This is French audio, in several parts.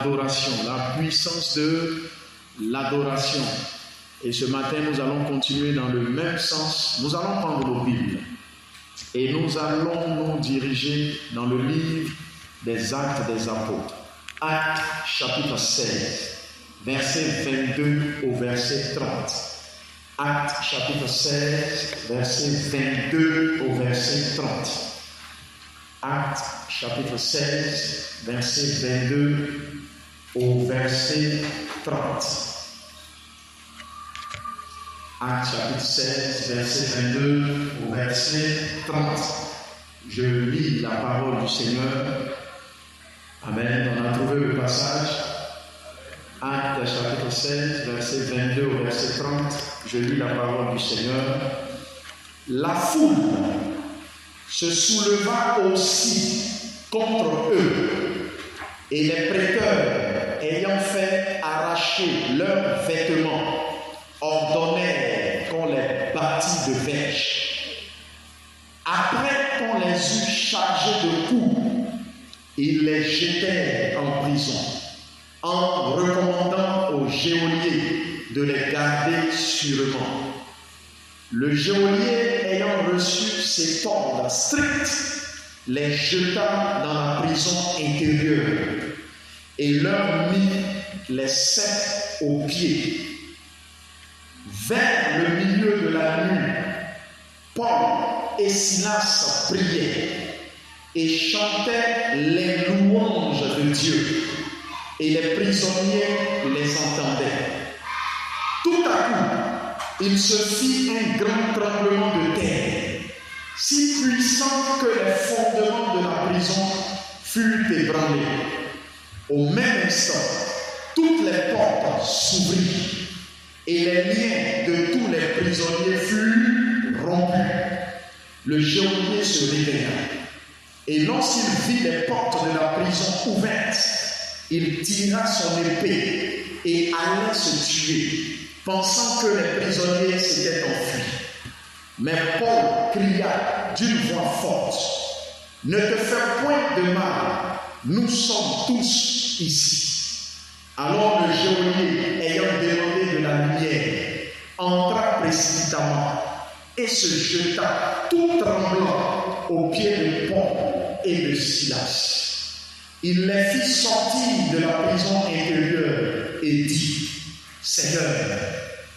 L'adoration, la puissance de l'adoration. Et ce matin, nous allons continuer dans le même sens. Nous allons prendre nos Bibles et nous allons nous diriger dans le livre des Actes des Apôtres. Actes chapitre 16, verset 22 au verset 30. Actes chapitre 16, verset 22 au verset 30. Actes chapitre 16, verset 22 au verset 30. Actes chapitre 16, verset 22 au verset 30. Je lis la parole du Seigneur. Amen. On a trouvé le passage. Actes chapitre 16, verset 22 au verset 30. Je lis la parole du Seigneur. La foule se souleva aussi contre eux, et les prêteurs, ayant fait arracher leurs vêtements, ordonnèrent qu'on les bâtît de verges. Après qu'on les eut chargés de coups, ils les jetèrent en prison, en recommandant au geôlier de les garder sûrement. Le geôlier, ayant reçu cet ordre strict, les jeta dans la prison intérieure et leur mit les ceps aux pieds. Vers le milieu de la nuit, Paul et Silas priaient et chantaient les louanges de Dieu, et les prisonniers les entendaient. Tout à coup, il se fit un grand tremblement de terre, si puissant que les fondements de la prison furent ébranlés. Au même instant, toutes les portes s'ouvrirent et les liens de tous les prisonniers furent rompus. Le geôlier se réveilla, et lorsqu'il vit les portes de la prison ouvertes, il tira son épée et allait se tuer, pensant que les prisonniers s'étaient enfuis. Mais Paul cria d'une voix forte: « Ne te fais point de mal, nous sommes tous ici. » Alors le geôlier, ayant demandé de la lumière, entra précipitamment et se jeta tout tremblant aux pieds de Paul et de Silas. Il les fit sortir de la prison intérieure et dit: « Seigneur,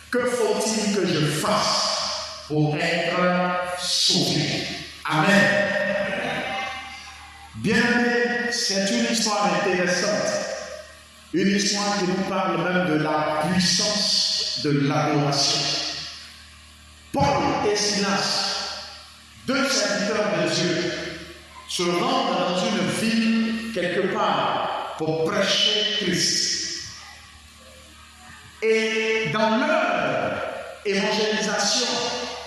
que faut-il que je fasse pour être sauvé? » Amen. Bien-aimés, c'est une histoire intéressante. Une histoire qui nous parle même de la puissance de l'adoration. Paul et Silas, deux serviteurs de Dieu, se rendent dans une ville quelque part pour prêcher Christ. Et dans leur évangélisation,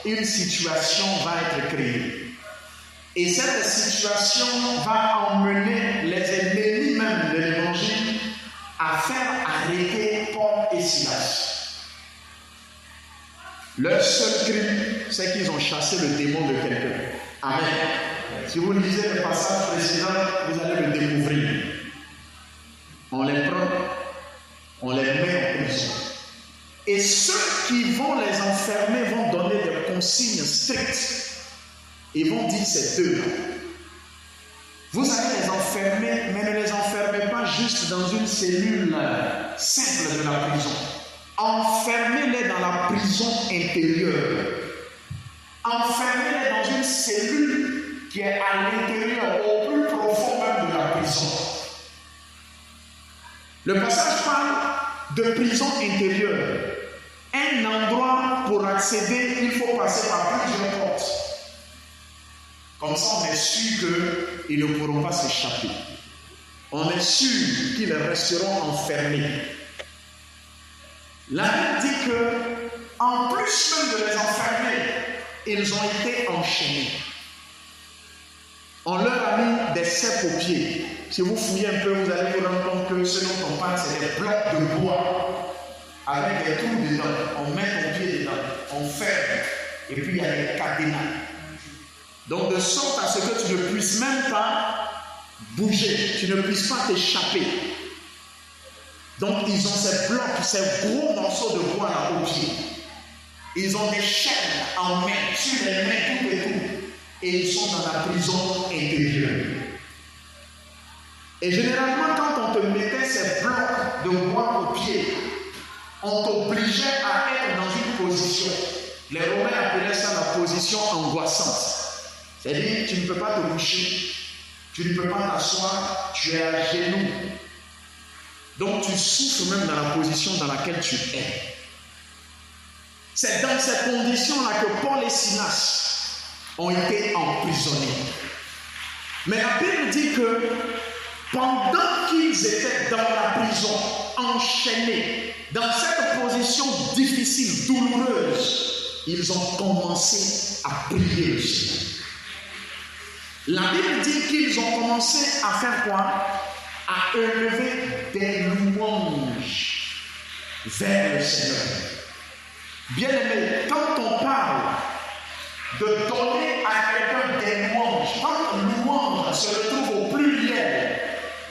une situation va être créée. Et cette situation va emmener les ennemis même de l'évangile à faire arrêter Paul et Silas. Leur seul crime, c'est qu'ils ont chassé le démon de quelqu'un. Amen. Si vous lisez le passage précédent, vous allez le découvrir. On les prend, on les met en prison. Et ceux qui vont les enfermer vont donner des consignes strictes. Ils vont dire ces deux-là. Vous allez les enfermer, mais ne les enfermez pas juste dans une cellule simple de la prison. Enfermez-les dans la prison intérieure. Enfermez-les dans une cellule qui est à l'intérieur, au plus profond même de la prison. Le passage parle de prison intérieure. Un endroit pour accéder, il faut passer par plusieurs portes. Comme ça, on est sûr qu'ils ne pourront pas s'échapper. On est sûr qu'ils resteront enfermés. La Bible dit que, en plus même de les enfermer, ils ont été enchaînés. On leur a mis des ceps aux pieds. Si vous fouillez un peu, vous allez vous rendre compte que ce dont on parle, c'est des blocs de bois avec des trous dedans. On met ton pied dedans, on ferme, et puis il y a des cadenas. Donc de sorte à ce que tu ne puisses même pas bouger, tu ne puisses pas t'échapper. Donc ils ont ces blocs, ces gros morceaux de bois là au pied. Ils ont des chaînes en main, sur les mains, tout et tout. Et ils sont dans la prison intérieure. Et généralement, quand on te mettait ces blocs de bois au pied, on t'obligeait à être dans une position. Les Romains appelaient ça la position angoissante. C'est-à-dire, tu ne peux pas te coucher, tu ne peux pas t'asseoir, tu es à genoux. Donc, tu souffres même dans la position dans laquelle tu es. C'est dans ces conditions-là que Paul et Silas ont été emprisonnés. Mais la Bible dit que pendant qu'ils étaient dans la prison, enchaînés, dans cette position difficile, douloureuse, ils ont commencé à prier le Seigneur. La Bible dit qu'ils ont commencé à faire quoi? À élever des louanges vers le Seigneur. Bien-aimé, quand on parle de donner à quelqu'un des louanges, quand louange se retrouve au pluriel,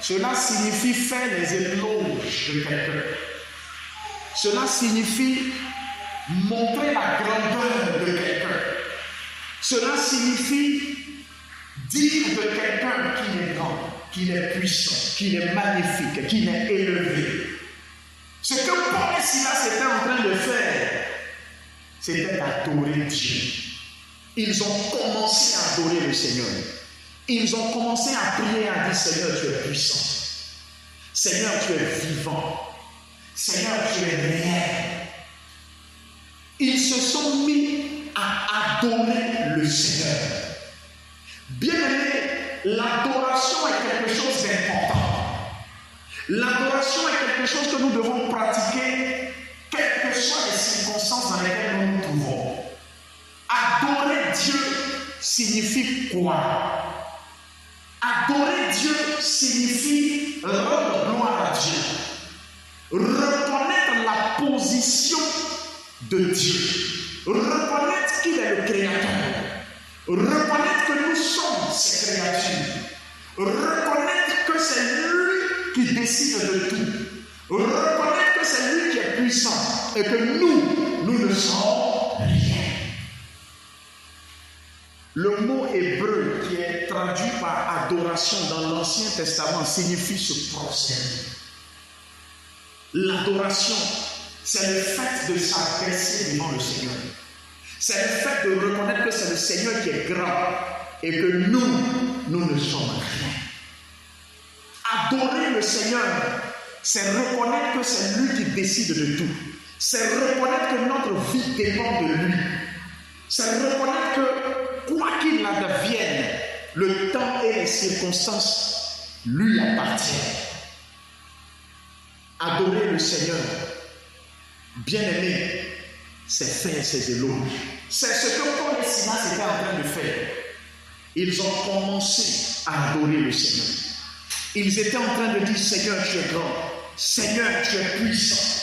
cela signifie faire les éloges de quelqu'un. Cela signifie montrer la grandeur de quelqu'un. Cela signifie dire de quelqu'un qu'il est grand, qu'il est puissant, qu'il est magnifique, qu'il est élevé. Ce que Paul et Silas étaient en train de faire, c'était d'adorer Dieu. Ils ont commencé à adorer le Seigneur. Ils ont commencé à prier, à dire: Seigneur, tu es puissant. Seigneur, tu es vivant. Seigneur, tu es réel. Ils se sont mis à adorer le Seigneur. Bien-aimé, l'adoration est quelque chose d'important. L'adoration est quelque chose que nous devons pratiquer, quelles que soient les circonstances dans lesquelles nous nous trouvons. Adorer Dieu signifie quoi? Adorer Dieu signifie rendre gloire à Dieu. Reconnaître la position de Dieu. Reconnaître qu'il est le Créateur. Reconnaître que nous sommes ses créatures. Reconnaître que c'est lui qui décide de tout. Reconnaître que c'est lui qui est puissant et que nous ne sommes rien. Le mot hébreu qui est traduit par adoration dans l'Ancien Testament signifie se prosterner. L'adoration, c'est le fait de s'adresser devant le Seigneur. C'est le fait de reconnaître que c'est le Seigneur qui est grand et que nous ne sommes rien. Adorer le Seigneur, c'est reconnaître que c'est lui qui décide de tout. C'est reconnaître que notre vie dépend de lui. C'est reconnaître que quoi qu'il advienne, le temps et les circonstances lui appartiennent. Adorer le Seigneur, bien-aimé, c'est faire ses éloges. C'est ce que Paul et Silas étaient en train de faire. Ils ont commencé à adorer le Seigneur. Ils étaient en train de dire: Seigneur, tu es grand. Seigneur, tu es puissant.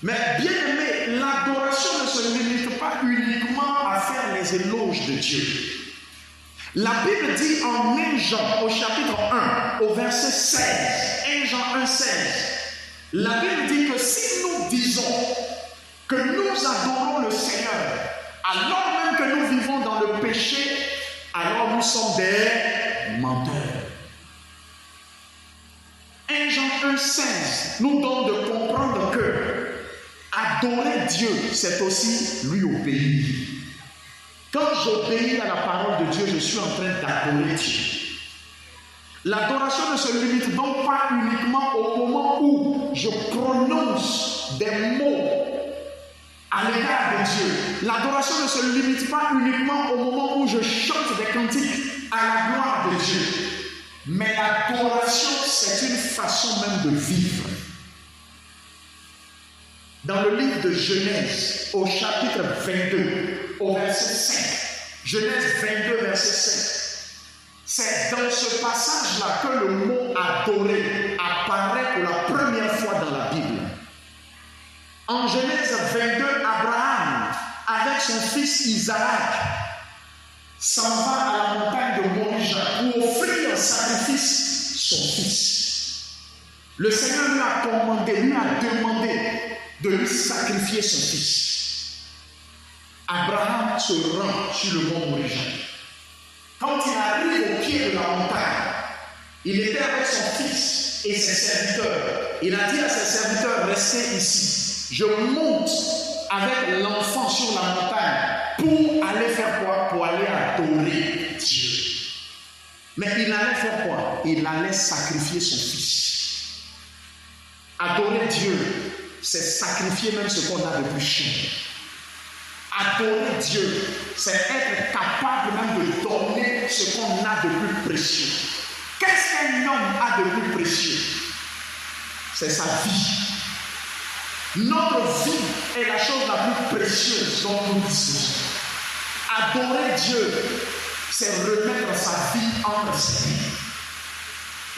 Mais bien-aimé, l'adoration ne se limite pas uniquement à faire les éloges de Dieu. La Bible dit en 1 Jean, au chapitre 1, au verset 16, 1 Jean 1, 16, la Bible dit que si nous disons que nous adorons le Seigneur, alors même que nous vivons dans le péché, alors nous sommes des menteurs. 1 Jean 1, 16 nous donne de comprendre que adorer Dieu, c'est aussi lui obéir. Quand j'obéis à la parole de Dieu, je suis en train d'adorer Dieu. L'adoration ne se limite donc pas uniquement au moment où je prononce des mots à l'égard de Dieu. L'adoration ne se limite pas uniquement au moment où je chante des cantiques à la gloire de Dieu. Mais l'adoration, c'est une façon même de vivre. Dans le livre de Genèse, au chapitre 22, au verset 5, Genèse 22, verset 5, c'est dans ce passage-là que le mot adorer apparaît pour la première fois dans la Bible. En Genèse 22, Abraham, avec son fils Isaac, s'en va à la montagne de Moria pour offrir en sacrifice son fils. Le Seigneur lui a commandé, lui a demandé de lui sacrifier son fils. Abraham se rend sur le mont Moriah. Quand il arrive au pied de la montagne, il était avec son fils et ses serviteurs. Il a dit à ses serviteurs, restez ici. Je monte avec l'enfant sur la montagne pour aller faire quoi? Pour aller adorer Dieu. Mais il allait faire quoi? Il allait sacrifier son fils. Adorer Dieu, c'est sacrifier même ce qu'on a de plus cher. Adorer Dieu, c'est être capable même de donner ce qu'on a de plus précieux. Qu'est-ce qu'un homme a de plus précieux? C'est sa vie. Notre vie est la chose la plus précieuse dont nous disposons. Adorer Dieu, c'est remettre sa vie entre ses mains.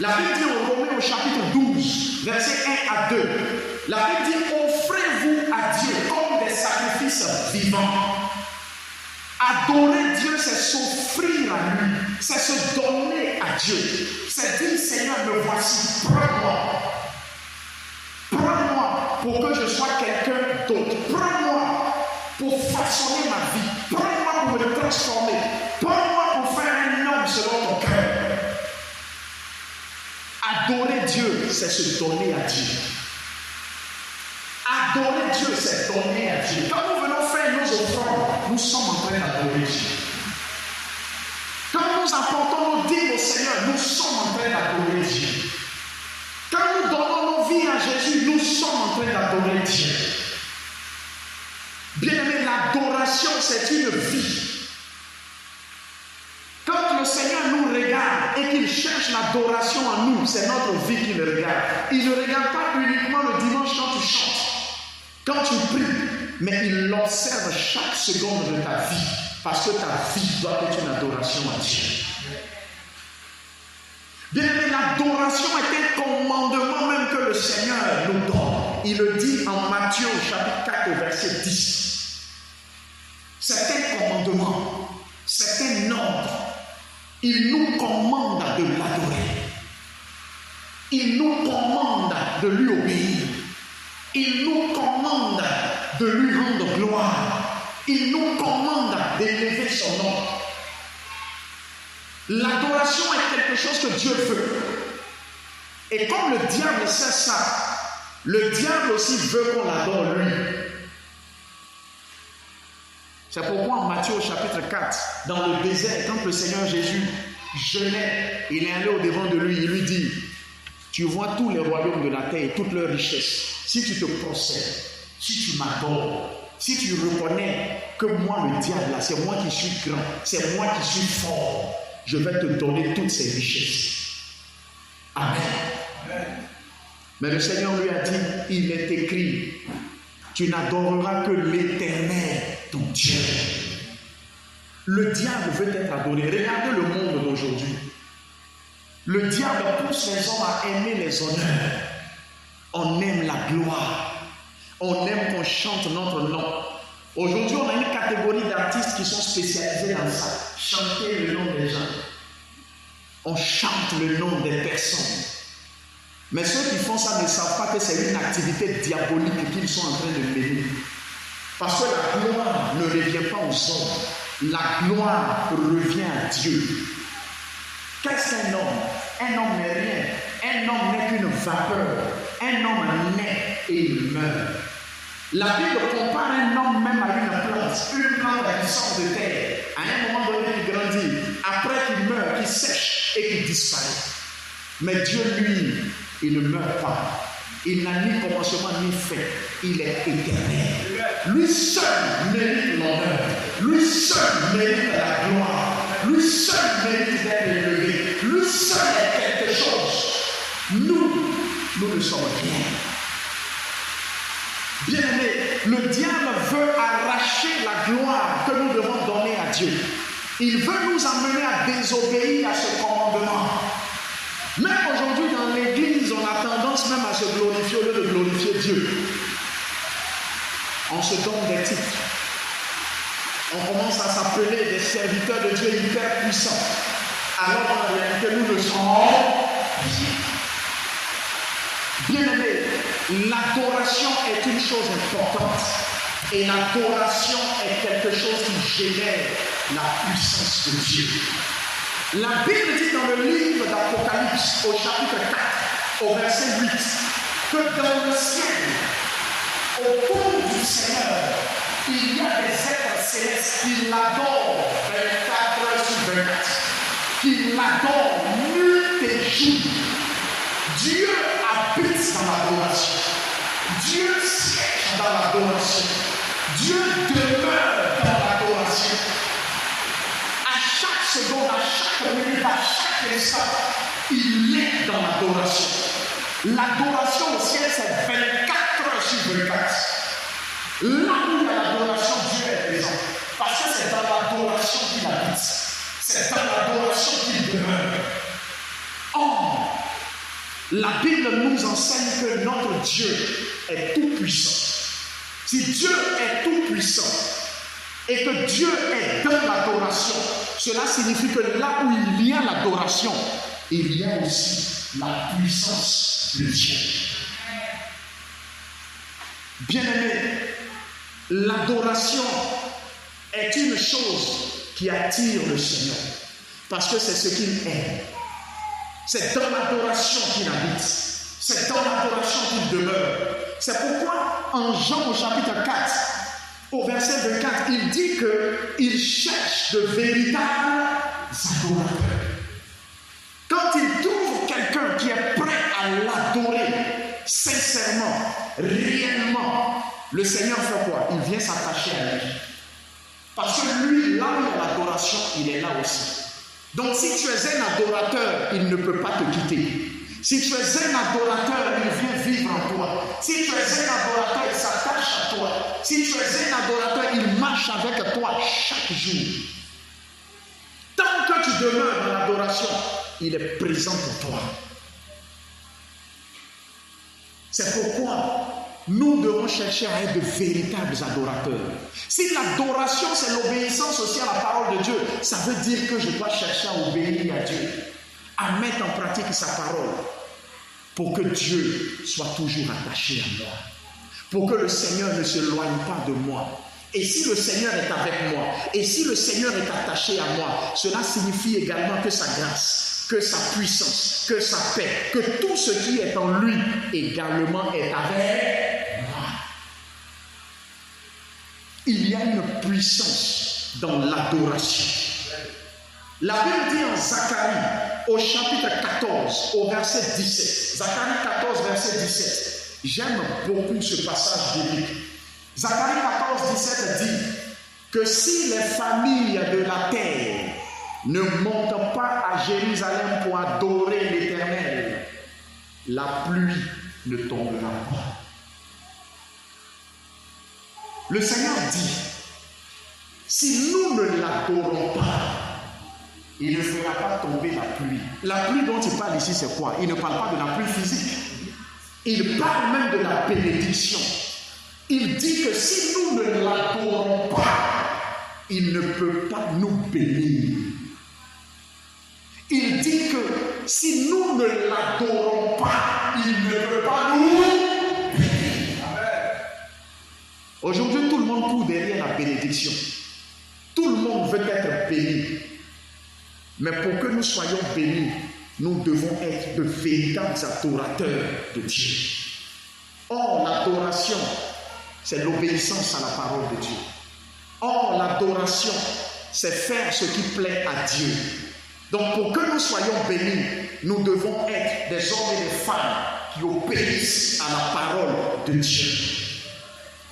La Bible dit au Romains au chapitre 12, versets 1 à 2, la Bible dit, offrez-vous à Dieu comme des sacrifices vivants. Adorer Dieu, c'est s'offrir à lui, c'est se donner à Dieu. C'est dire, Seigneur, me voici, prends-moi. Prends-moi pour que je sois quelqu'un d'autre. Prends-moi pour façonner ma vie. Prends-moi pour me transformer. Prends-moi pour faire un homme selon ton cœur. Adorer Dieu, c'est se donner à Dieu. Adorer Dieu, c'est donner à Dieu. Quand nous venons faire nos offrandes, nous sommes en train d'adorer Dieu. Quand nous apportons nos dîmes au Seigneur, nous sommes en train d'adorer Dieu. Quand nous donnons nos vies à Jésus, nous sommes en train d'adorer Dieu. Bien-aimé, l'adoration, c'est une vie. Quand le Seigneur nous regarde et qu'il cherche l'adoration en nous, c'est notre vie qu'il regarde. Il ne regarde pas uniquement le dimanche quand tu chantes, quand tu pries, mais il observe chaque seconde de ta vie, parce que ta vie doit être une adoration à Dieu. Bien-aimé, l'adoration est un commandement même que le Seigneur nous donne. Il le dit en Matthieu chapitre 4 verset 10. C'est un commandement, c'est un ordre. Il nous commande de l'adorer. Il nous commande de lui obéir. Il nous commande de lui rendre gloire. Il nous commande d'élever son nom. L'adoration est quelque chose que Dieu veut. Et comme le diable sait ça, le diable aussi veut qu'on l'adore lui. C'est pourquoi en Matthieu au chapitre 4, dans le désert, quand le Seigneur Jésus jeûnait, il est allé au-devant de lui, il lui dit, tu vois tous les royaumes de la terre et toutes leurs richesses. Si tu te procèdes, si tu m'adores, si tu reconnais que moi le diable, là, c'est moi qui suis grand, c'est moi qui suis fort, je vais te donner toutes ces richesses. Amen. Amen. Mais le Seigneur lui a dit, il est écrit, tu n'adoreras que l'Éternel, ton Dieu. Le diable veut être adoré. Regardez le monde d'aujourd'hui. Le diable pousse les hommes à aimer les honneurs. On aime la gloire. On aime qu'on chante notre nom. Aujourd'hui, on a une catégorie d'artistes qui sont spécialisés dans ça. Chanter le nom des gens. On chante le nom des personnes. Mais ceux qui font ça ne savent pas que c'est une activité diabolique qu'ils sont en train de mener. Parce que la gloire ne revient pas aux hommes. La gloire revient à Dieu. Qu'est-ce qu'un homme? Un homme n'est rien. Un homme n'est qu'une vapeur. Un homme naît et il meurt. La Bible compare un homme même à une plante qui sort de terre. À un moment donné, il grandit. Après qu'il meurt, il sèche et qu'il disparaît. Mais Dieu, lui, il ne meurt pas. Il n'a ni commencement ni fin. Il est éternel. Lui seul mérite l'honneur. Lui seul mérite la gloire. Lui seul mérite d'être élevé. Lui seul est quelque chose. Nous ne sommes rien. Bien-aimé, le diable veut arracher la gloire que nous devons donner à Dieu. Il veut nous amener à désobéir à ce commandement. Même aujourd'hui dans l'église, on a tendance même à se glorifier au lieu de glorifier Dieu. On se donne des titres. On commence à s'appeler des serviteurs de Dieu hyper puissants. Alors en réalité, nous le sommes. Bien-aimés, l'adoration est une chose importante. Et l'adoration est quelque chose qui génère la puissance de Dieu. La Bible dit dans le livre d'Apocalypse, au chapitre 4, au verset 8, que dans le ciel, autour du Seigneur, il y a des êtres célestes qui l'adorent 24 heures sur 24, qui l'adorent nuit et jour. Dieu habite dans l'adoration. Dieu siège dans l'adoration. Dieu demeure dans l'adoration. À chaque seconde, à chaque minute, à chaque instant, il est dans l'adoration. L'adoration au ciel, c'est 24 heures sur 24. Là où il y a l'adoration, Dieu est présent. Parce que c'est dans l'adoration qu'il habite. C'est dans l'adoration qu'il demeure. Or, la Bible nous enseigne que notre Dieu est tout puissant. Si Dieu est tout puissant et que Dieu est dans l'adoration, cela signifie que là où il y a l'adoration, il y a aussi la puissance de Dieu. Bien-aimés, l'adoration est une chose qui attire le Seigneur parce que c'est ce qu'il aime. C'est dans l'adoration qu'il habite. C'est dans l'adoration qu'il demeure. C'est pourquoi en Jean au chapitre 4, au verset 24, il dit qu'il cherche de véritables adorateurs. Quand il trouve quelqu'un qui est prêt à l'adorer sincèrement, réellement, le Seigneur fait quoi? Il vient s'attacher à lui. Parce que lui, là où il y a l'adoration, il est là aussi. Donc si tu es un adorateur, il ne peut pas te quitter. Si tu es un adorateur, il vient vivre en toi. Si tu es un adorateur, il s'attache à toi. Si tu es un adorateur, il marche avec toi chaque jour. Tant que tu demeures dans l'adoration, il est présent pour toi. C'est pourquoi nous devons chercher à être de véritables adorateurs. Si l'adoration, c'est l'obéissance aussi à la parole de Dieu, ça veut dire que je dois chercher à obéir à Dieu, à mettre en pratique sa parole, pour que Dieu soit toujours attaché à moi, pour que le Seigneur ne s'éloigne pas de moi. Et si le Seigneur est avec moi, et si le Seigneur est attaché à moi, cela signifie également que sa grâce, que sa puissance, que sa paix, que tout ce qui est en lui également est avec moi. Il y a une puissance dans l'adoration. La Bible dit en Zacharie, au chapitre 14, au verset 17. Zacharie 14, verset 17. J'aime beaucoup ce passage biblique. Zacharie 14, 17 dit que si les familles de la terre ne montent pas à Jérusalem pour adorer l'Éternel, la pluie ne tombera pas. Le Seigneur dit, si nous ne l'adorons pas, il ne fera pas tomber la pluie. La pluie dont il parle ici, c'est quoi? Il ne parle pas de la pluie physique. Il parle même de la bénédiction. Il dit que si nous ne l'adorons pas, il ne peut pas nous bénir. Il dit que si nous ne l'adorons pas, il ne peut pas nous bénir. Aujourd'hui, tout le monde court derrière la bénédiction. Tout le monde veut être béni. Mais pour que nous soyons bénis, nous devons être de véritables adorateurs de Dieu. Or, l'adoration, c'est l'obéissance à la parole de Dieu. Or, l'adoration, c'est faire ce qui plaît à Dieu. Donc, pour que nous soyons bénis, nous devons être des hommes et des femmes qui obéissent à la parole de Dieu.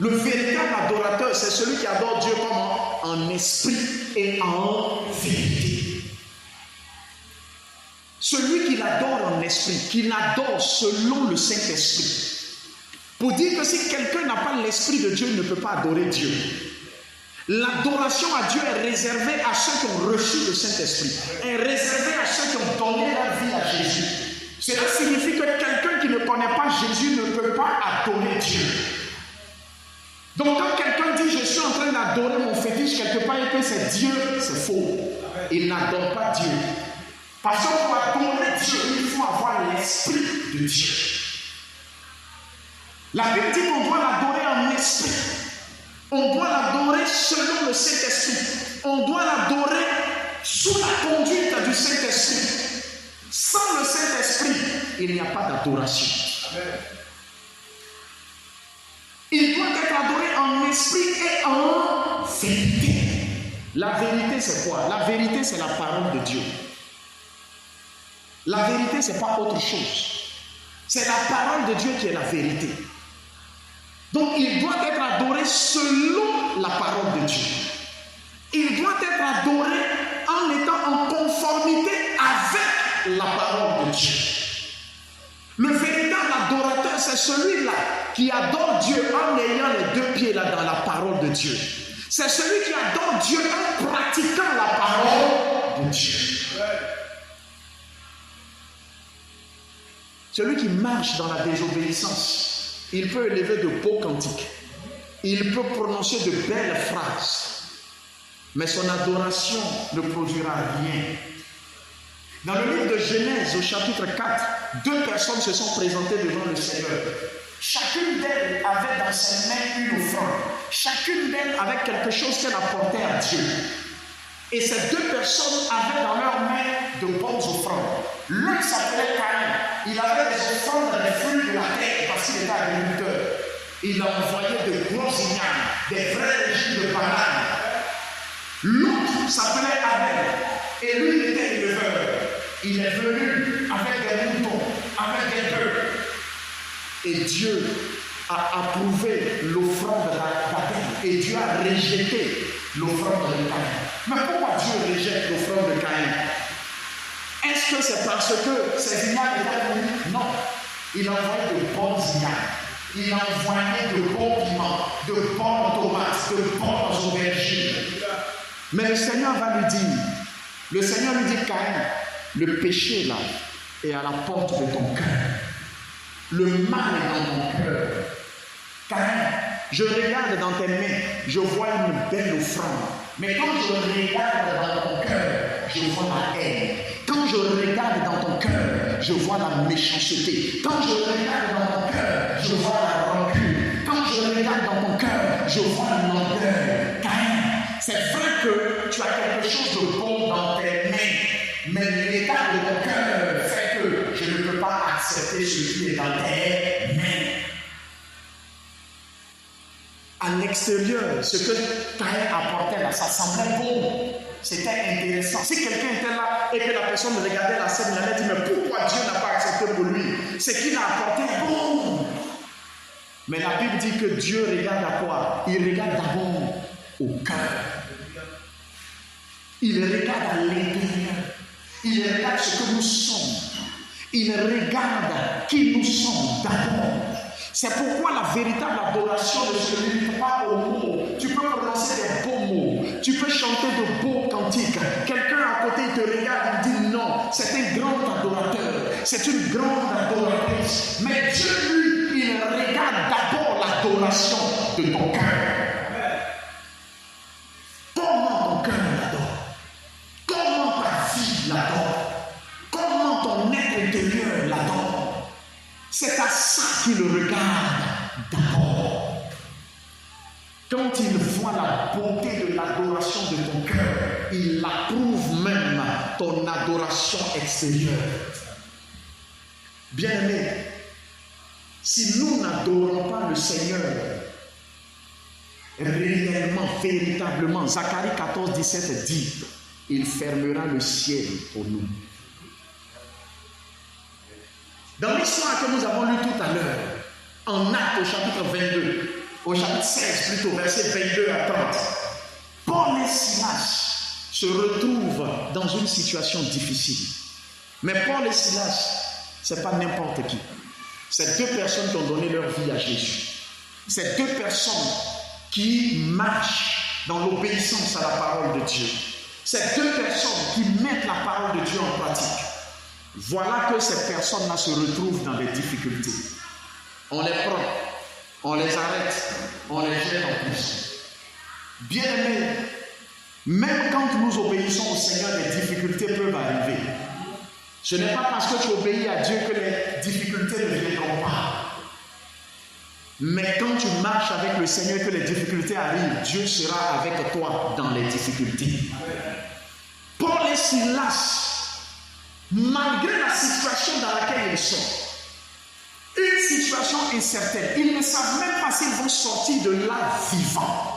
Le véritable adorateur, c'est celui qui adore Dieu comment? En esprit et en vérité. Celui qui l'adore en esprit, qui l'adore selon le Saint-Esprit. Pour dire que si quelqu'un n'a pas l'Esprit de Dieu, il ne peut pas adorer Dieu. L'adoration à Dieu est réservée à ceux qui ont reçu le Saint-Esprit, est réservée à ceux qui ont donné leur vie à Jésus. Cela signifie que quelqu'un qui ne connaît pas Jésus ne peut pas adorer Dieu. Donc quand quelqu'un dit je suis en train d'adorer mon fétiche quelque part et que c'est Dieu, c'est faux. Il n'adore pas Dieu. Parce que pour adorer Dieu, il faut avoir l'Esprit de Dieu. La Bible dit qu'on doit l'adorer en esprit. On doit l'adorer selon le Saint-Esprit. On doit l'adorer sous la conduite du Saint-Esprit. Sans le Saint-Esprit, il n'y a pas d'adoration. Il doit être adoré en esprit et en vérité. La vérité, c'est quoi? La vérité, c'est la parole de Dieu. La vérité, ce n'est pas autre chose. C'est la parole de Dieu qui est la vérité. Donc, il doit être adoré selon la parole de Dieu. Il doit être adoré en étant en conformité avec la parole de Dieu. Le véritable adorateur, c'est celui-là qui adore Dieu en ayant les deux pieds là dans la parole de Dieu. C'est celui qui adore Dieu en pratiquant la parole de Dieu. Celui qui marche dans la désobéissance, il peut élever de beaux cantiques. Il peut prononcer de belles phrases. Mais son adoration ne produira rien. Dans le livre de Genèse, au chapitre 4, 2 personnes se sont présentées devant le Seigneur. Chacune d'elles avait dans ses mains une offrande. Chacune d'elles avait quelque chose qu'elle apportait à Dieu. Et ces 2 personnes avaient dans leurs mains de bonnes offrandes. L'un s'appelait Caïn. Il avait des offrandes dans les fruits de la terre parce qu'il était agriculteur. Il envoyait de gros ignames, des vrais régimes de bananes. L'autre s'appelait Abel. Et lui, il était éleveur. Il est venu avec des moutons, avec des bœufs. Et Dieu a approuvé l'offrande d'Abel. Et Dieu a rejeté l'offrande de Caïn. Mais pourquoi Dieu rejette l'offrande de Caïn? Est-ce que c'est parce que ces ignames étaient venus? Non. Il envoyait de bons ignames. Il envoyait de bons piments, de bonnes tomates, de bonnes aubergines. Mais le Seigneur va lui dire, Caïn, le péché là est à la porte de ton cœur. Le mal est dans ton cœur. Caïn, je regarde dans tes mains, je vois une belle offrande. Mais quand je regarde dans ton cœur, je vois la haine. Quand je regarde dans ton cœur, je vois la méchanceté. Quand je regarde dans ton cœur, je vois la rancune. Quand je regarde dans ton cœur, je vois l'orgueil. Caïn, c'est vrai que tu as quelque chose de bon dans tes mains, mais l'état de ton cœur fait que je ne peux pas accepter ce qui est dans tes mains. À l'extérieur, ce que Caïn apportait là, ça semblait bon. C'était intéressant. Si quelqu'un était là et que la personne regardait la scène, il allait dire, mais pourquoi Dieu n'a pas accepté pour lui? Ce qu'il a apporté bon. Mais la Bible dit que Dieu regarde à quoi? Il regarde d'abord au cœur. Il regarde à l'intérieur. Il regarde ce que nous sommes. Il regarde qui nous sommes d'abord. C'est pourquoi la véritable adoration ne se limite pas aux mots. Tu peux prononcer des beaux mots. Tu peux chanter de beaux cantiques. Quelqu'un à côté te regarde et dit non, c'est un grand adorateur. C'est une grande adoratrice. Mais Dieu, lui, il regarde d'abord l'adoration de ton cœur. Comment ton cœur l'adore? Comment ta vie l'adore? Comment ton être intérieur l'adore? C'est à ça qu'il regarde d'abord. Quand il voit la beauté de l'adoration de ton cœur, il approuve même ton adoration extérieure. Bien-aimés, si nous n'adorons pas le Seigneur réellement, véritablement, Zacharie 14, 17 dit, il fermera le ciel pour nous. Dans l'histoire que nous avons lue tout à l'heure, en Actes au chapitre 22, au chapitre 16 plutôt, versets 22 à 30, Paul et Silas se retrouvent dans une situation difficile. Mais Paul et Silas, ce n'est pas n'importe qui. C'est 2 personnes qui ont donné leur vie à Jésus. C'est 2 personnes qui marchent dans l'obéissance à la parole de Dieu. C'est 2 personnes qui mettent la parole de Dieu en pratique. Voilà que ces personnes-là se retrouvent dans des difficultés. On les prend, on les arrête, on les jette en prison. Bien-aimés, même quand nous obéissons au Seigneur, des difficultés peuvent arriver. Ce n'est pas parce que tu obéis à Dieu que les difficultés ne viendront pas. Mais quand tu marches avec le Seigneur et que les difficultés arrivent, Dieu sera avec toi dans les difficultés. Paul et Silas, malgré la situation dans laquelle ils sont, une situation incertaine, ils ne savent même pas s'ils vont sortir de là vivants.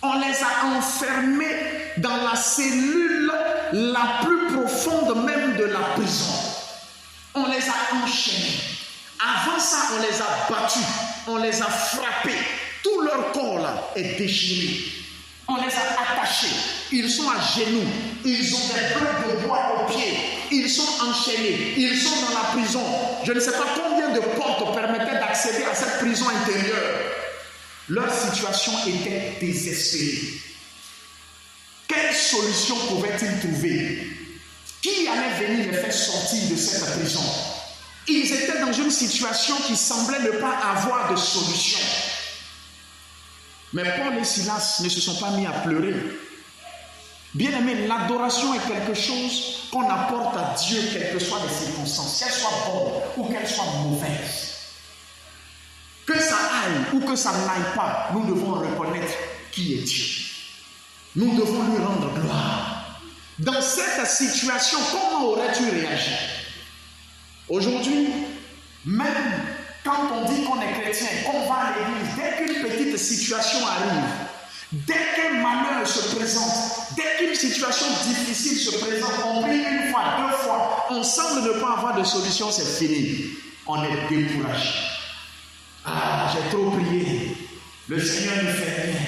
On les a enfermés dans la cellule la plus profonde même de la prison. On les a enchaînés. Avant ça, on les a battus, on les a frappés. Tout leur corps là est déchiré. On les a attachés. Ils sont à genoux. Ils ont des blocs de bois aux pieds. Ils sont enchaînés. Ils sont dans la prison. Je ne sais pas combien de portes permettaient d'accéder à cette prison intérieure. Leur situation était désespérée. Quelle solution pouvaient-ils trouver? Qui allait venir les faire sortir de cette prison? Ils étaient dans une situation qui semblait ne pas avoir de solution. Mais Paul et Silas ne se sont pas mis à pleurer. Bien aimé, l'adoration est quelque chose qu'on apporte à Dieu, quelles que soient les circonstances, qu'elles soient bonnes ou qu'elles soient mauvaises. Que ça aille ou que ça n'aille pas, nous devons reconnaître qui est Dieu. Nous devons lui rendre gloire. Dans cette situation, comment aurais-tu réagi? Aujourd'hui, même quand on dit qu'on est chrétien, qu'on va à l'église, dès qu'une petite situation arrive, dès qu'un malheur se présente, dès qu'une situation difficile se présente, on prie une fois, deux fois, on semble ne pas avoir de solution, c'est fini. On est découragé. Ah, j'ai trop prié. Le Seigneur ne fait rien.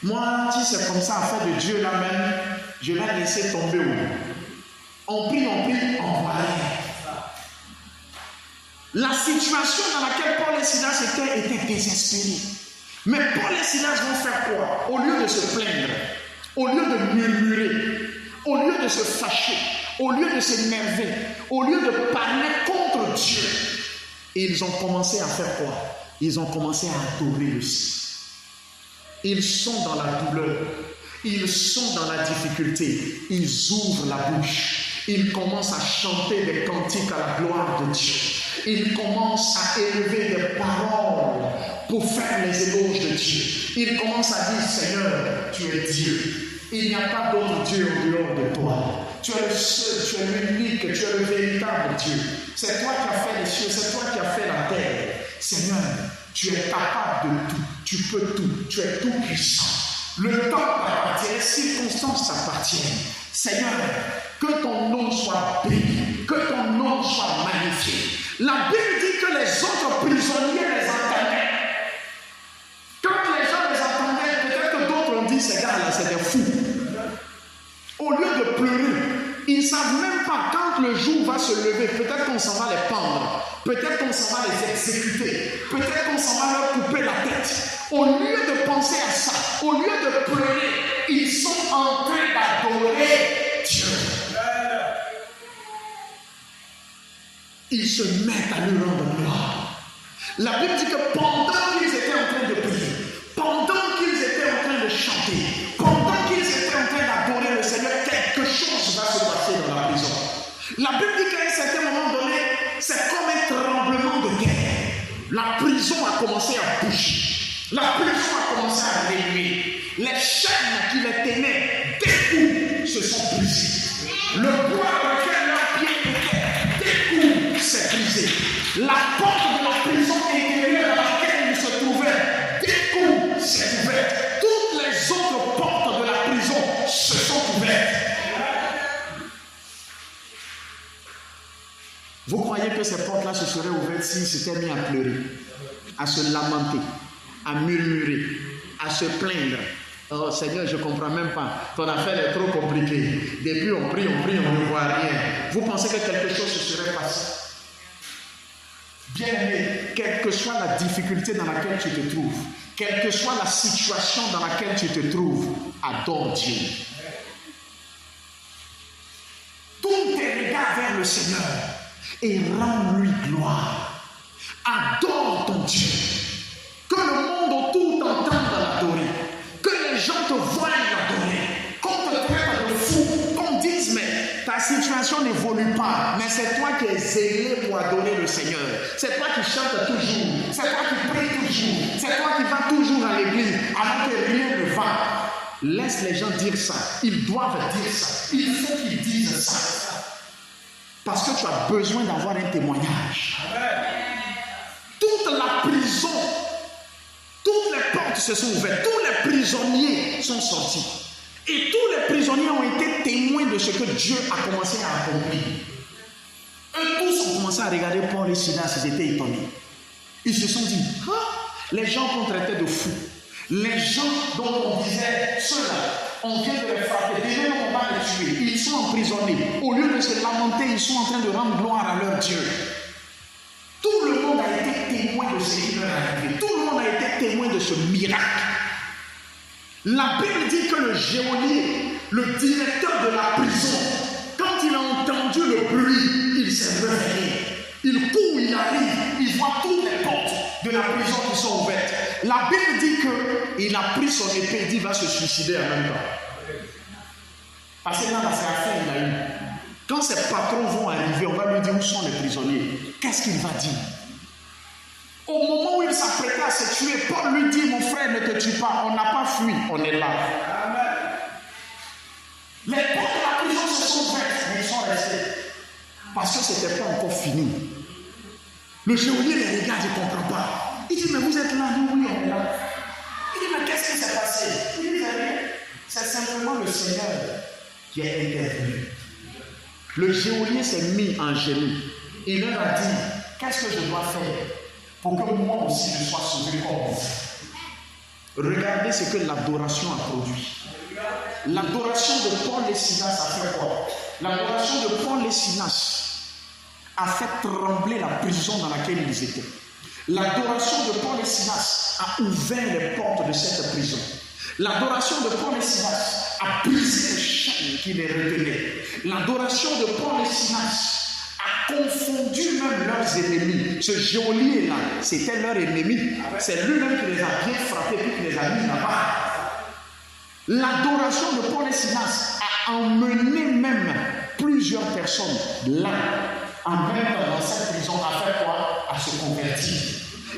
Moi, si c'est comme ça, affaire de Dieu là même, je vais laisser tomber. On prie, on voit rien. La situation dans laquelle Paul et Silas étaient désespérés. Mais Paul et Silas vont faire quoi? Au lieu de se plaindre, au lieu de murmurer, au lieu de se fâcher, au lieu de s'énerver, au lieu de parler contre Dieu, ils ont commencé à faire quoi? Ils ont commencé à adorer le Seigneur. Ils sont dans la douleur, ils sont dans la difficulté, ils ouvrent la bouche, ils commencent à chanter des cantiques à la gloire de Dieu. Ils commencent à élever des paroles pour faire les éloges de Dieu. Ils commencent à dire, Seigneur, tu es Dieu. Il n'y a pas d'autre Dieu en dehors de toi. Tu es le seul, tu es l'unique, tu es le véritable Dieu. C'est toi qui as fait les cieux, c'est toi qui as fait la terre. Seigneur, tu es capable de tout, tu peux tout, tu es tout puissant. Le temps t'appartient, les circonstances t'appartiennent. Seigneur, que ton nom soit béni, que ton nom soit magnifié. La Bible dit que les autres prisonniers les entendaient. Quand les gens les entendaient, peut-être que d'autres ont dit, ces gars-là, c'est des fous. Au lieu de pleurer, ils ne savent même pas quand le jour va se lever. Peut-être qu'on s'en va les pendre. Peut-être qu'on s'en va les exécuter. Peut-être qu'on s'en va leur couper la tête. Au lieu de penser à ça, au lieu de pleurer, ils sont en train d'adorer Dieu. Ils se mettent à lui rendre gloire. La Bible dit que pendant qu'ils étaient en train de prier, pendant qu'ils étaient en train de chanter, pendant qu'ils étaient en train d'adorer le Seigneur, quelque chose va se passer dans la prison. La Bible dit qu'à un certain moment donné, c'est comme un tremblement de terre. La prison a commencé à bouger. La prison a commencé à remuer. Les chaînes qui les tenaient des coups se sont brisées. Le bois dans lequel leurs pieds étaient, des coups s'est brisé. La porte de la prison intérieure dans laquelle ils se trouvaient, des coups s'est ouverte. Toutes les autres portes de la prison se sont ouvertes. Vous croyez que ces portes-là se seraient ouvertes s'ils s'étaient mis à pleurer, à se lamenter, à murmurer, à se plaindre? Oh Seigneur, je ne comprends même pas. Ton affaire est trop compliquée. Depuis on prie, on ne voit rien. Vous pensez que quelque chose se serait passé? Bien aimé, quelle que soit la difficulté dans laquelle tu te trouves, quelle que soit la situation dans laquelle tu te trouves, adore Dieu. Tourne tes regards vers le Seigneur et rends-lui gloire. Adore ton Dieu. Que le monde autour t'entende l'adorer. Que les gens te voient l'adorer. Qu'on te traite de fou. Qu'on dise, mais ta situation n'évolue pas. Mais c'est toi qui es zélé pour adorer le Seigneur. C'est toi qui chantes toujours. C'est toi qui pries toujours. Laisse les gens dire ça. Ils doivent dire ça. Il faut qu'ils disent ça. Parce que tu as besoin d'avoir un témoignage. Toute la prison, toutes les portes se sont ouvertes. Tous les prisonniers sont sortis. Et tous les prisonniers ont été témoins de ce que Dieu a commencé à accomplir. Eux tous ont commencé à regarder Paul et Silas, ils étaient étonnés. Ils se sont dit, les gens qu'on traitait de fous, les gens dont on disait, ceux-là, on vient de les frapper, déjà on va les tuer, ils sont emprisonnés. Au lieu de se lamenter, ils sont en train de rendre gloire à leur Dieu. Tout le monde a été témoin de ce qui leur est arrivé. Tout le monde a été témoin de ce miracle. La Bible dit que le geôlier, le directeur de la prison, quand il a entendu le bruit, il s'est réveillé. Il court, il arrive, il voit toutes les portes de la prison qui sont ouvertes. La Bible dit qu'il a pris son épée, il dit qu'il va se suicider en même temps. Parce que là, c'est la fin, il a eu. Quand ses patrons vont arriver, on va lui dire où sont les prisonniers. Qu'est-ce qu'il va dire? Au moment où il s'apprêtait à se tuer, Paul lui dit, mon frère, ne te tue pas, on n'a pas fui, on est là. Les portes de la prison se sont ouvertes, mais ils sont restés. Parce que ce n'était pas encore fini. Le geôlier les regarde, il ne comprend pas. Il dit, mais vous êtes là, nous, oui, on est là. Il dit, mais qu'est-ce qui s'est passé? Il dit, c'est simplement le Seigneur qui est intervenu. Le geôlier s'est mis en genoux. Il leur a dit, qu'est-ce que je dois faire pour que moi aussi je sois sauvé comme vous? Regardez ce que l'adoration a produit. L'adoration de Paul et Silas a fait quoi? L'adoration de Paul et Silas a fait trembler la prison dans laquelle ils étaient. L'adoration de Paul et Silas a ouvert les portes de cette prison. L'adoration de Paul et Silas a brisé les chaînes qui les retenaient. L'adoration de Paul et Silas a confondu même leurs ennemis. Ce geôlier-là, c'était leur ennemi. C'est lui-même qui les a bien frappés et qui les a mis là-bas. L'adoration de Paul et Silas a emmené même plusieurs personnes là, en même temps dans cette prison, à faire quoi? À se convertir.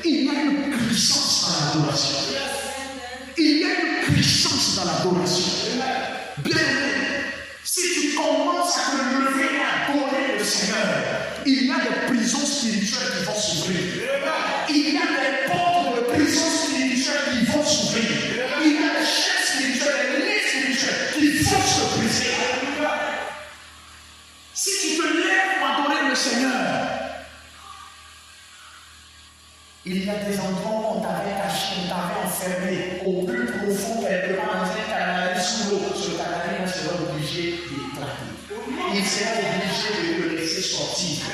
Il y a une puissance dans l'adoration. Il y a une puissance dans l'adoration. Bien aimé, si tu commences à te lever et à adorer le Seigneur, il y a des prisons spirituelles qui vont s'ouvrir. Il y a des portes de prisons spirituelles qui vont s'ouvrir. Il y a des chaînes spirituelles, des lignes spirituelles qui vont se briser. Si tu te lèves pour adorer le Seigneur, il y a des endroits où on t'avait caché, on t'avait enfermé au plus profond, quelque part dans un canal sous l'eau. Ce canal sera obligé d'éclater. Il sera obligé de le laisser sortir.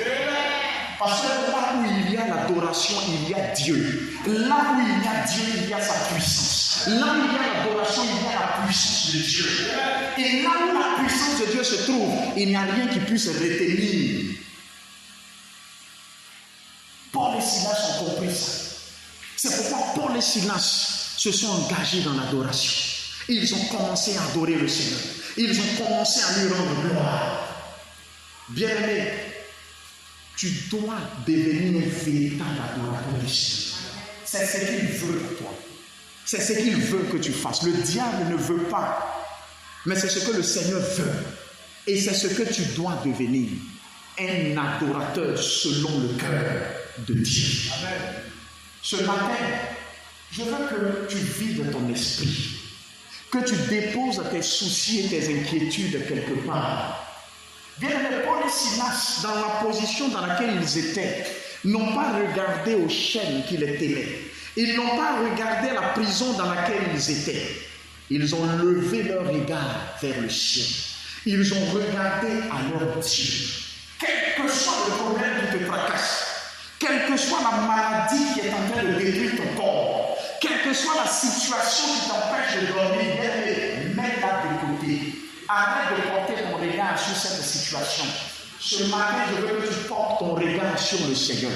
Parce que là où il y a l'adoration, il y a Dieu. Là où il y a Dieu, il y a sa puissance. Là où il y a l'adoration, il y a la puissance de Dieu. Et là où la puissance de Dieu se trouve, il n'y a rien qui puisse retenir. Paul et Silas ont compris ça. C'est pourquoi Paul et Silas se sont engagés dans l'adoration. Ils ont commencé à adorer le Seigneur. Ils ont commencé à lui rendre gloire. Bien-aimé, tu dois devenir un véritable adorateur du Seigneur. C'est ce qu'il veut pour toi. C'est ce qu'il veut que tu fasses. Le diable ne veut pas. Mais c'est ce que le Seigneur veut. Et c'est ce que tu dois devenir. Un adorateur selon le cœur de Dieu. Amen. Ce matin, je veux que tu vides ton esprit. Que tu déposes tes soucis et tes inquiétudes quelque part. Bien-aimés, Paul et Silas, dans la position dans laquelle ils étaient, n'ont pas regardé aux chaînes qui les tenaient. Ils n'ont pas regardé la prison dans laquelle ils étaient. Ils ont levé leur regard vers le ciel. Ils ont regardé à leur Dieu. Quel que soit le problème qui te tracasse, quelle que soit la maladie qui est en train de détruire ton corps, quelle que soit la situation qui t'empêche de dormir, mets-la de côté. Arrête de porter ton regard sur cette situation. Ce matin, je veux que tu portes ton regard sur le Seigneur.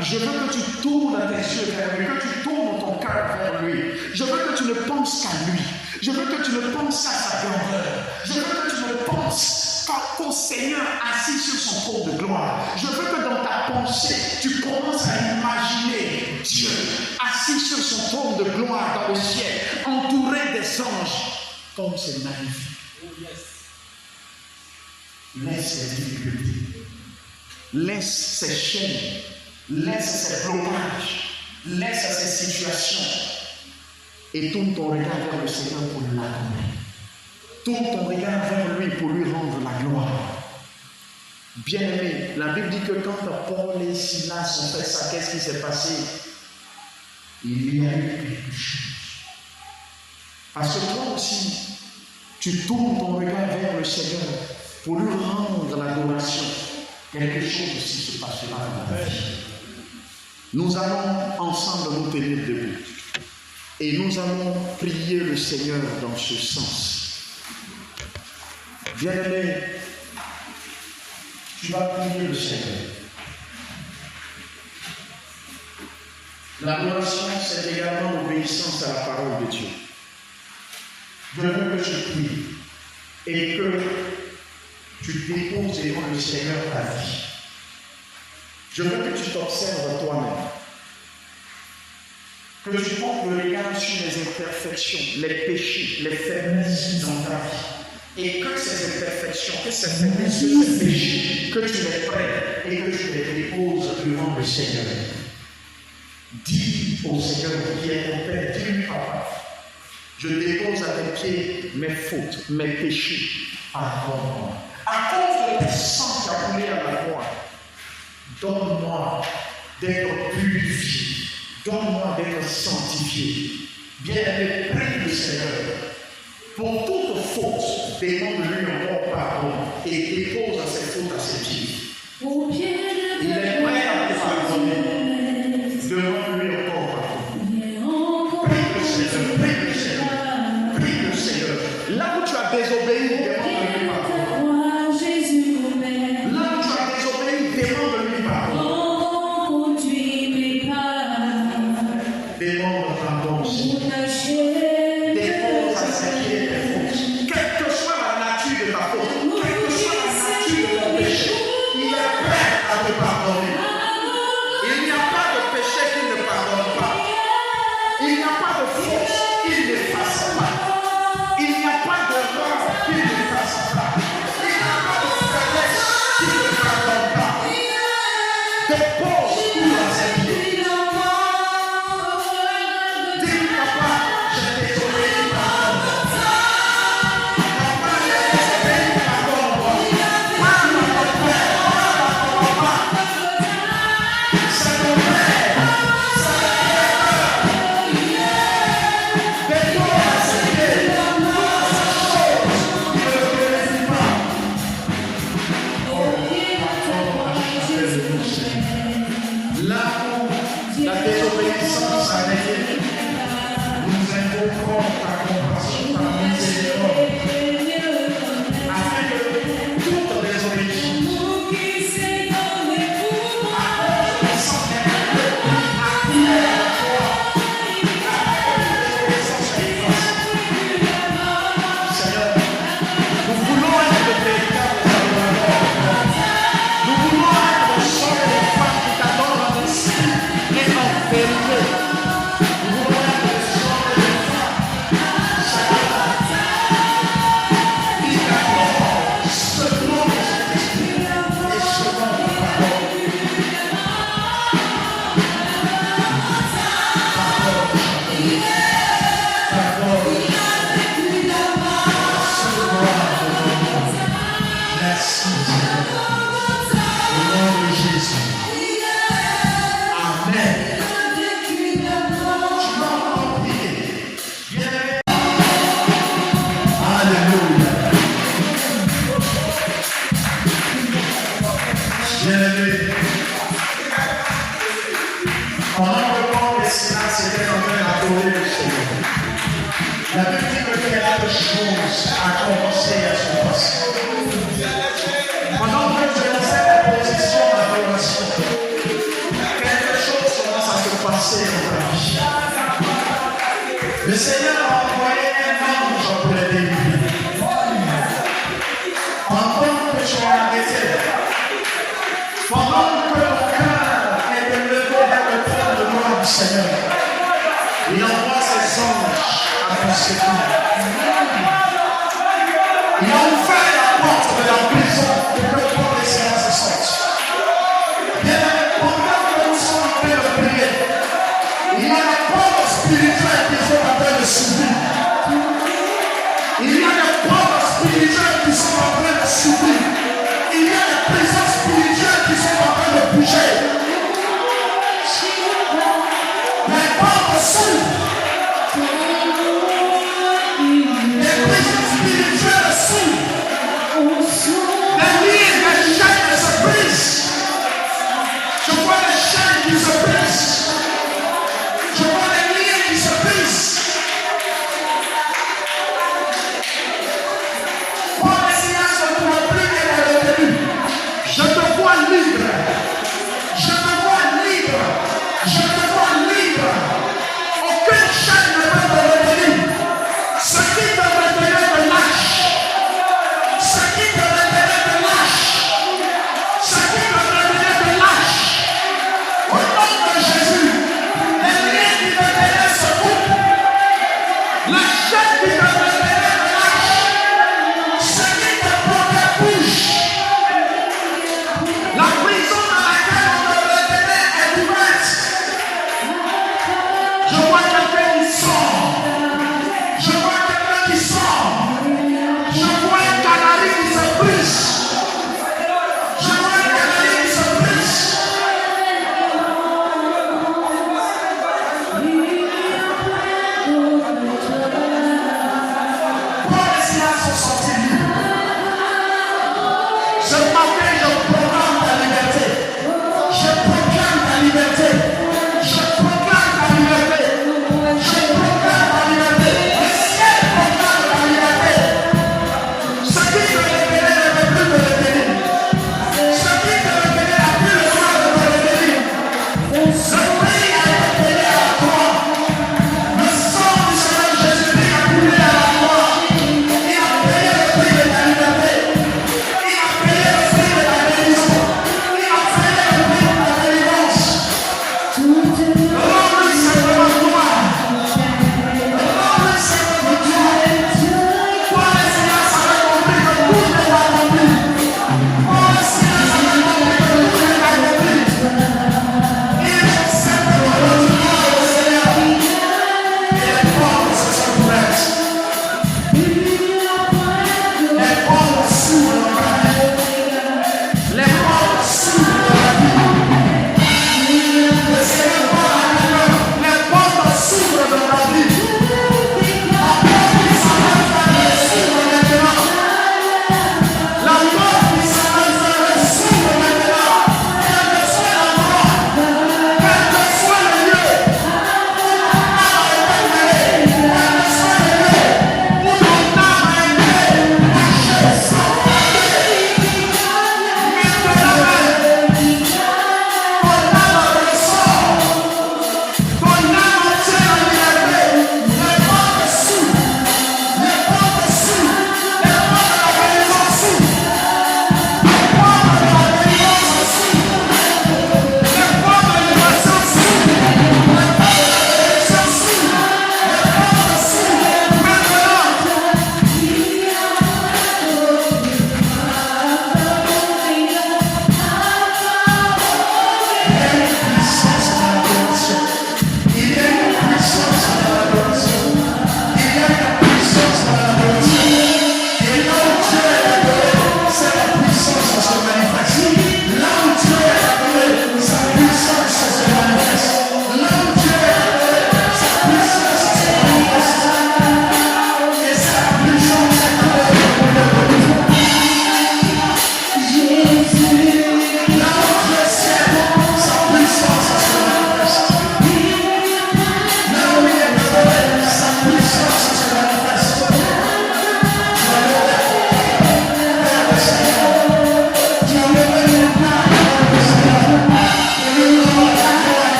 Je veux que tu tournes tes yeux vers lui, que tu tournes ton cœur vers lui. Je veux que tu ne penses qu'à lui. Je veux que tu ne penses qu'à sa grandeur. Je veux que tu ne penses qu'au Seigneur assis sur son trône de gloire. Je veux que dans ta pensée, tu commences à imaginer Dieu assis sur son trône de gloire dans le ciel, entouré des anges. comme c'est magnifique. Laisse les difficultés, laisse ces chaînes, laisse ces blocages, laisse ces situations et tourne ton regard vers le Seigneur pour l'adorer. Tourne ton regard vers lui pour lui rendre la gloire. Bien-aimé, la Bible dit que quand Paul et Silas ont fait ça, qu'est-ce qui s'est passé? Il y a eu quelque chose. Parce que toi aussi, tu tournes ton regard vers le Seigneur pour lui rendre l'adoration. Quelque chose aussi se passera dans ta vie. Nous allons ensemble nous tenir debout. Et nous allons prier le Seigneur dans ce sens. Bien-aimé, tu vas prier le Seigneur. L'adoration, c'est également l'obéissance à la parole de Dieu. Je veux que tu pries et que tu déposes devant le Seigneur ta vie. Je veux que tu t'observes toi-même. Que tu portes le regard sur les imperfections, les péchés, les faiblesses dans ta vie. Et que ces imperfections, que ces faiblesses, que ces péchés, que tu les prennes et que tu les déposes devant le Seigneur. Dis au Seigneur qui est ton Père, dis-lui, Papa, je dépose à tes pieds mes fautes, mes péchés. Pardonne-moi. À cause de tes sang qui a coulé à la croix, donne-moi d'être purifié. Donne-moi d'être sanctifié. Bien-aimé, prie le Seigneur. Pour toute faute, demande-lui encore pardon et dépose à ses fautes à ses pieds. Il est prêt à te pardonner. Demande-lui encore pardon. Prie le Seigneur, prie le Seigneur, prie le Seigneur. Là où tu as désobéi, demande-lui pardon. Là où tu as désobéi, demande-lui pardon. Demande pardon, Seigneur. Dépose à ses pieds tes fautes. Quelle que soit la nature de ta faute, quelle que soit la nature de ton péché, il est prêt à te pardonner. Il n'y a pas de péché qu'il ne pardonne pas. Il n'y a pas de faute qu'il ne fasse pas. Il n'y a pas d'erreur qu'il ne fasse pas. Il n'y a pas de faiblesse qu'il ne pardonne pas. Dépose tout à ses pieds. Le Seigneur a envoyé un ange pour les délivrer. Pendant que tu es arrêté, pendant que ton cœur est élevé vers le trône de gloire du Seigneur, il envoie ses anges à ton secours. Il a ouvert la porte de la prison pour que le corps d'excellence sorte. Bien, pendant que nous sommes en train de prier, il y a des portes spirituelles qui sont en train de s'ouvrir. Il y a des portes spirituelles qui sont en train de s'ouvrir. Il y a des prisons spirituelles qui sont en train de bouger. Les portes s'ouvrent. Les prisons spirituelles s'ouvrent.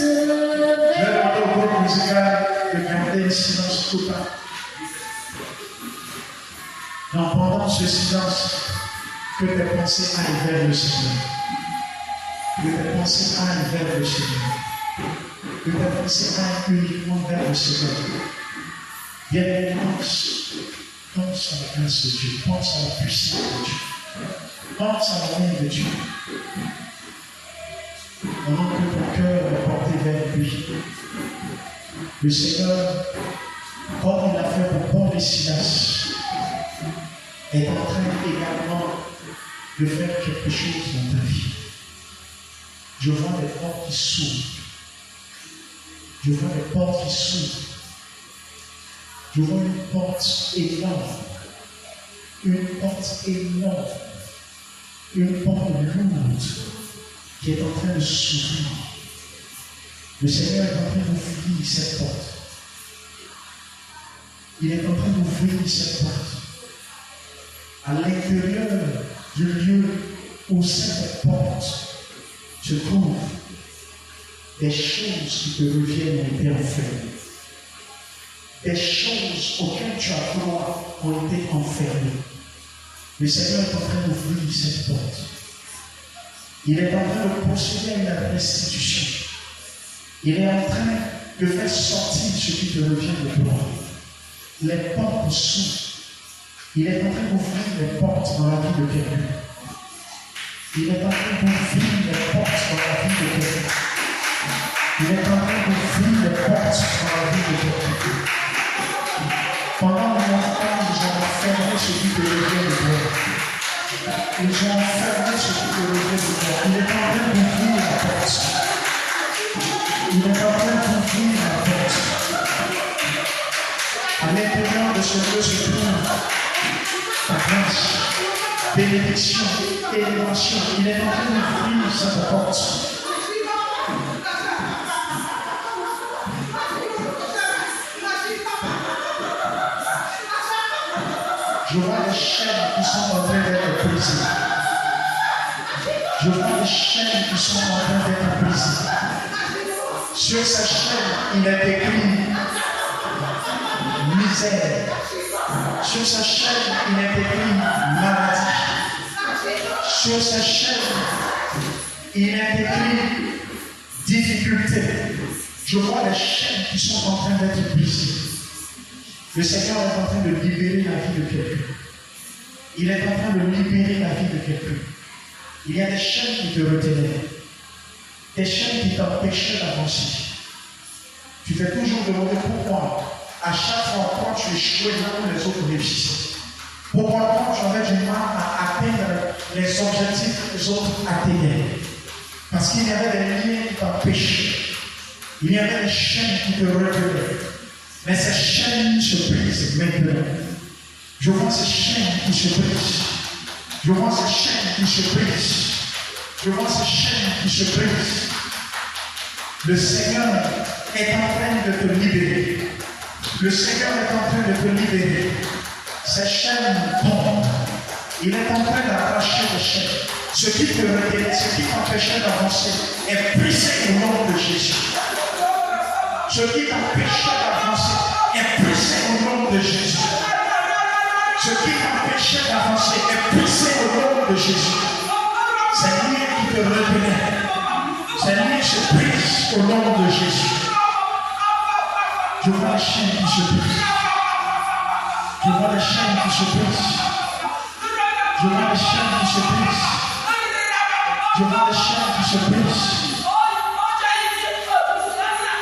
vais demander au groupe musical de garder le silence total. Donc pendant ce silence, que tes pensées aillent vers le Seigneur. Que tes pensées aillent vers le Seigneur. Que tes pensées aillent uniquement vers le Seigneur. Bien pense à la grâce de Dieu, pense à la puissance de Dieu, pense à la main de Dieu. Pendant que ton cœur est porté vers lui, le Seigneur, comme il a fait pour Paul et Silas, est en train également de faire quelque chose dans ta vie. Je vois des portes qui s'ouvrent. Je vois des portes qui s'ouvrent. Je vois une porte énorme. Une porte énorme. Une porte lourde qui est en train de s'ouvrir. Le Seigneur est en train d'ouvrir cette porte. Il est en train d'ouvrir cette porte. À l'intérieur du lieu où cette porte se trouve, des choses qui te reviennent ont été enfermées. Des choses auxquelles tu as droit ont été enfermées. Le Seigneur est en train d'ouvrir cette porte. Il est en train de procéder à une restitution. Il est en train de faire sortir ce qui te revient de toi. Les portes s'ouvrent. Il est en train d'ouvrir les portes dans la vie de quelqu'un. Il est en train d'ouvrir les portes dans la vie de quelqu'un. Il est en train d'ouvrir les portes dans la vie de quelqu'un. Pendant longtemps, ils ont enfermé ce qui te revient de toi. Ils ont enfermé ce qui te revient de toi. Il est en train d'ouvrir la porte. Il est en train d'ouvrir la porte. À l'intérieur de ce lieu se trouve ta grâce, bénédiction, élévation. Il est en train d'ouvrir cette porte. Je vois les chaînes qui sont en train d'être brisées. Je vois les chaînes qui sont en train d'être brisées. Sur ces chaînes, il est écrit misère. Sur ces chaînes, il est écrit maladie. Sur ces chaînes, il est écrit difficulté. Je vois les chaînes qui sont en train d'être brisées. Le Seigneur est en train de libérer la vie de quelqu'un. Il est en train de libérer la vie de quelqu'un. Il y a des chaînes qui te retenaient. Des chaînes qui t'empêchaient d'avancer. Tu t'es toujours demandé pourquoi, à chaque fois, quand tu échouais, là où les autres réussissaient. Pourquoi quand tu avais du mal à atteindre les objectifs que les autres atteignaient. Parce qu'il y avait des liens qui t'empêchaient. Il y avait des chaînes qui te retenaient. Mais ces chaînes se brisent maintenant. Je vois ces chaînes qui se brisent. Je vois ces chaînes qui se brisent. Je vois ces chaînes qui se brisent. Le Seigneur est en train de te libérer. Le Seigneur est en train de te libérer. Ces chaînes tombent. Il est en train d'arracher les chaînes. Ce qui te retenait, ce qui t'empêchait d'avancer est brisé au nom de Jésus. Ce qui t'empêchait d'avancer est brisé au nom de Jésus. Ce qui t'empêchait d'avancer est brisé au nom de Jésus. C'est lui qui te retenait. C'est lui qui se brise au nom de Jésus. Je vois les chaînes qui se brisent. Je vois les chaînes qui se brisent. Je vois les chaînes qui se brisent. Je vois les chaînes qui se brisent.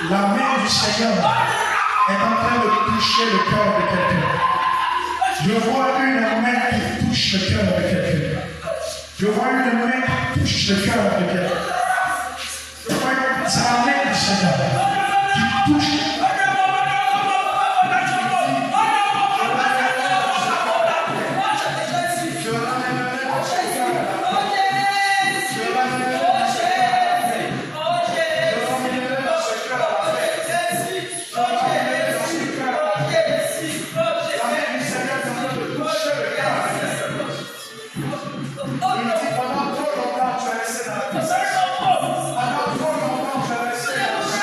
La main du Seigneur est en train de toucher le cœur de quelqu'un. Je vois une main qui touche le cœur de quelqu'un. Je vois une main qui touche le cœur de quelqu'un. Je vois c'est la main du Seigneur qui touche. Pendant trop longtemps, tu as resté dans la puissance. Pendant trop longtemps, tu as resté dans la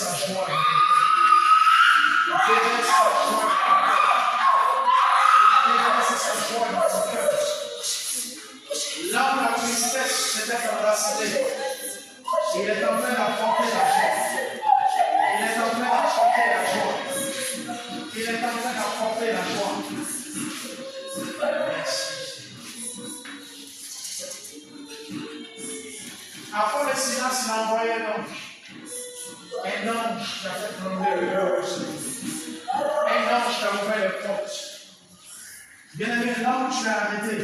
sa joie. Déverse sa joie. Déverse sa joie dans ton cœur. Là où la tristesse s'était enracinée, il est en train d'affronter la joie. Il est en train d'affronter la joie. Il est en train d'affronter la joie. Merci. Après le silence, il a envoyé un ange. Un ange qui a fait trembler le cœur aussi. Un ange qui a ouvert les portes. Bien aimé, là où tu es arrêté,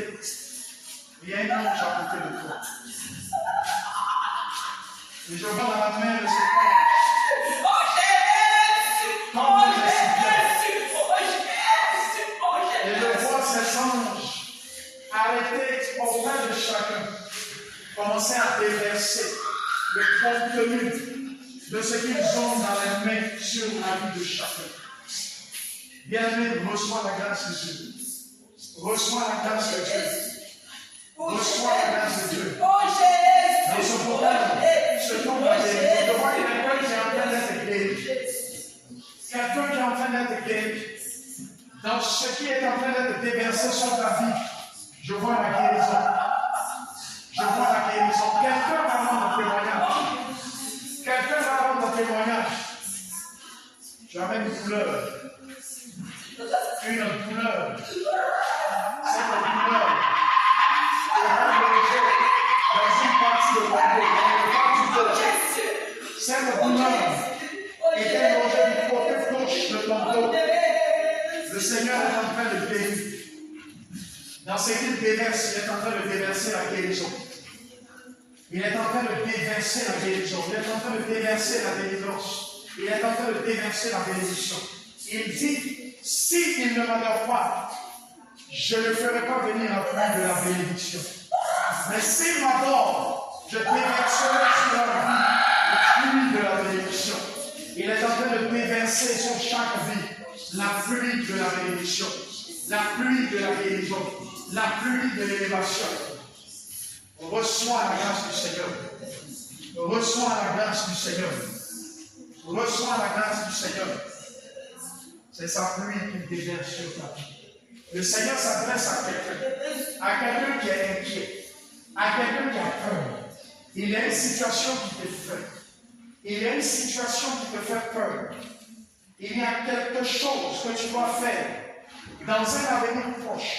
il y a un ange à côté de toi. Et je vois dans la main de cet ange. Et je vois ces anges arrêtés auprès de chacun. Commencer à déverser le contenu de ce qu'ils ont dans les mains sur la vie de chacun. Bien-aimé, reçois la grâce de Dieu. Reçois la grâce de Dieu. Reçois la grâce de Dieu. Dans ce problème, ce qu'on va dire, je vois qu'il y a quelqu'un qui est en train d'être guéri. Quelqu'un qui est en train d'être guéri. Dans ce qui est en train d'être déversé sur ta vie, je vois la guérison. Je vois la guérison. Quelqu'un va rendre un témoignage. Quelqu'un va rendre un témoignage. J'avais une douleur. Une douleur. C'est une douleur. Dans une partie de mon corps, cette douleur était logée du côté gauche de ton dos. Le Seigneur est en train de guérir. Dans ce qu'il déverse, il est en train de déverser la guérison. Il est en train de déverser la guérison. Il est en train de déverser la délivrance. Il est en train de déverser la bénédiction. Il dit, s'il ne m'adore pas, je ne ferai pas venir un fruit de la bénédiction. Mais s'il m'adore, je déverserai sur leur vie le fruit de la bénédiction. Il est en train de déverser sur chaque vie la pluie de la bénédiction, la pluie de la guérison, la pluie de l'élévation. Reçois la grâce du Seigneur. Reçois la grâce du Seigneur. Reçois la grâce du Seigneur. C'est sa pluie qui déverse sur ta vie. Le Seigneur s'adresse à quelqu'un qui est inquiet, à quelqu'un qui a peur. Il y a une situation qui t'effraie. Il y a une situation qui te fait peur. Il y a quelque chose que tu dois faire dans un avenir proche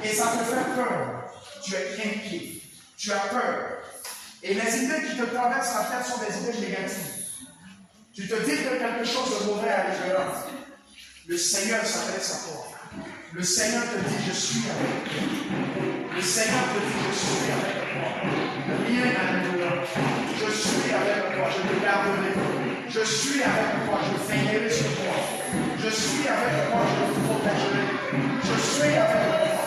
et ça te fait peur. Tu es inquiet. Tu as peur. Et les idées qui te traversent la tête sont des idées négatives. Tu te dis que quelque chose de mauvais arrivera. Le Seigneur s'adresse à toi. Le Seigneur te dit, je suis avec toi. Le Seigneur te dit, je suis avec toi. Rien n'arrivera. Je suis avec toi, je te garderai. Je suis avec toi, je veillerai sur toi. Je suis avec toi, je te protégerai. Je suis avec toi.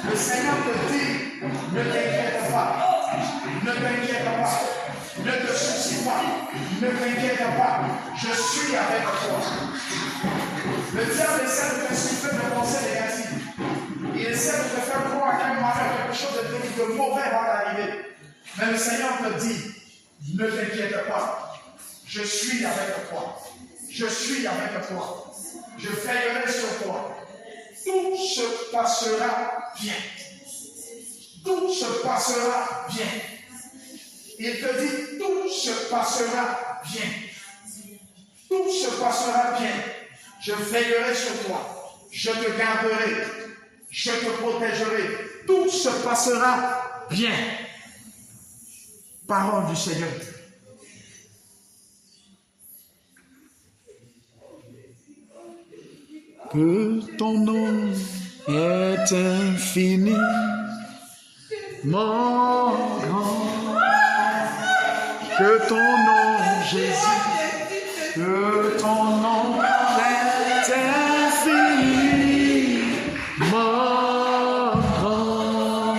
Le Seigneur te dit, ne t'inquiète pas. Ne t'inquiète pas. Ne te soucie pas. Ne t'inquiète pas. Je suis avec toi. Le diable essaie de t'insuffler de pensées négatives. Il essaie de te faire croire qu'un malheur, quelque chose de mauvais va t'arriver. Mais le Seigneur te dit, ne t'inquiète pas. Je suis avec toi. Je suis avec toi. Je veillerai sur toi. Tout se passera bien. Tout se passera bien. Il te dit, tout se passera bien. Tout se passera bien. Je veillerai sur toi. Je te garderai. Je te protégerai. Tout se passera bien. Parole du Seigneur. Que ton nom est infiniment grand. Que ton nom, Jésus, que ton nom est infiniment grand.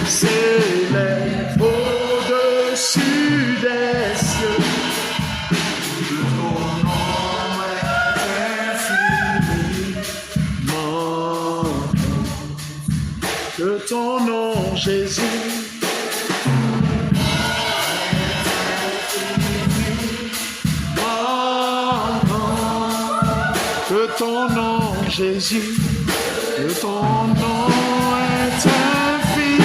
S'élève au-dessus des cieux. Que ton nom est infiniment grand. Que ton nom Jésus. Que ton nom, Jésus, que ton nom est infini.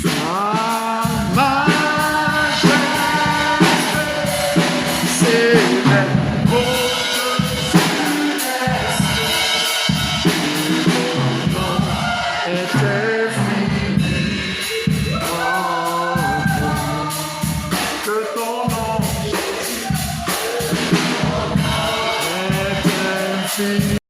Ma majesté s'élève.